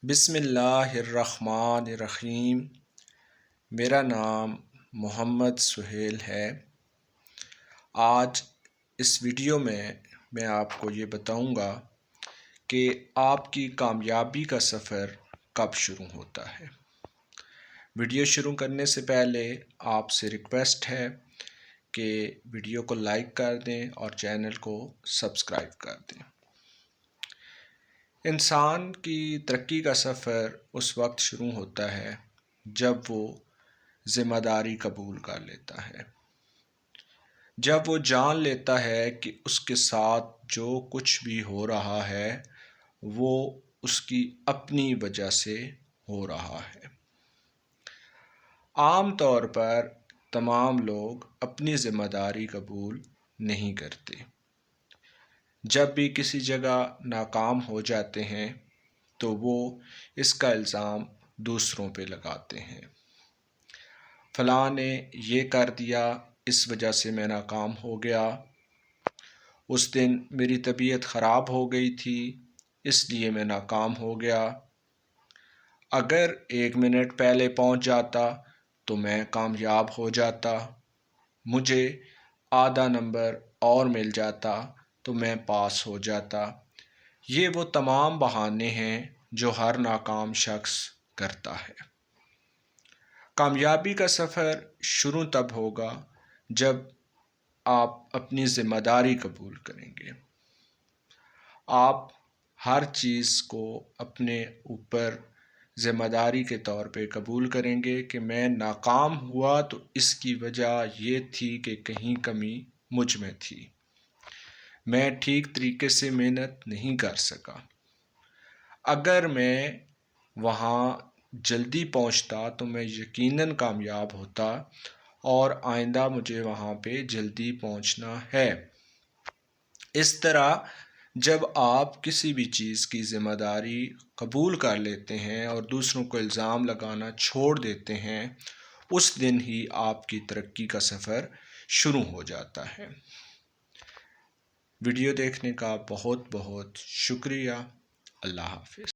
بسم اللہ الرحمن الرحیم۔ میرا نام محمد سہیل ہے۔ آج اس ویڈیو میں آپ کو یہ بتاؤں گا کہ آپ کی کامیابی کا سفر کب شروع ہوتا ہے۔ ویڈیو شروع کرنے سے پہلے آپ سے ریکویسٹ ہے کہ ویڈیو کو لائک کر دیں اور چینل کو سبسکرائب کر دیں۔ انسان کی ترقی کا سفر اس وقت شروع ہوتا ہے جب وہ ذمہ داری قبول کر لیتا ہے، جب وہ جان لیتا ہے کہ اس کے ساتھ جو کچھ بھی ہو رہا ہے وہ اس کی اپنی وجہ سے ہو رہا ہے۔ عام طور پر تمام لوگ اپنی ذمہ داری قبول نہیں کرتے۔ جب بھی کسی جگہ ناکام ہو جاتے ہیں تو وہ اس کا الزام دوسروں پہ لگاتے ہیں۔ فلاں نے یہ کر دیا، اس وجہ سے میں ناکام ہو گیا، اس دن میری طبیعت خراب ہو گئی تھی اس لیے میں ناکام ہو گیا، اگر 1 منٹ پہلے پہنچ جاتا تو میں کامیاب ہو جاتا، مجھے آدھا نمبر اور مل جاتا تو میں پاس ہو جاتا۔ یہ وہ تمام بہانے ہیں جو ہر ناکام شخص کرتا ہے۔ کامیابی کا سفر شروع تب ہوگا جب آپ اپنی ذمہ داری قبول کریں گے۔ آپ ہر چیز کو اپنے اوپر ذمہ داری کے طور پہ قبول کریں گے کہ میں ناکام ہوا تو اس کی وجہ یہ تھی کہ کہیں کمی مجھ میں تھی، میں ٹھیک طریقے سے محنت نہیں کر سکا۔ اگر میں وہاں جلدی پہنچتا تو میں یقیناً کامیاب ہوتا اور آئندہ مجھے وہاں پہ جلدی پہنچنا ہے۔ اس طرح جب آپ کسی بھی چیز کی ذمہ داری قبول کر لیتے ہیں اور دوسروں کو الزام لگانا چھوڑ دیتے ہیں، اس دن ہی آپ کی ترقی کا سفر شروع ہو جاتا ہے۔ ویڈیو دیکھنے کا بہت بہت شکریہ۔ اللہ حافظ۔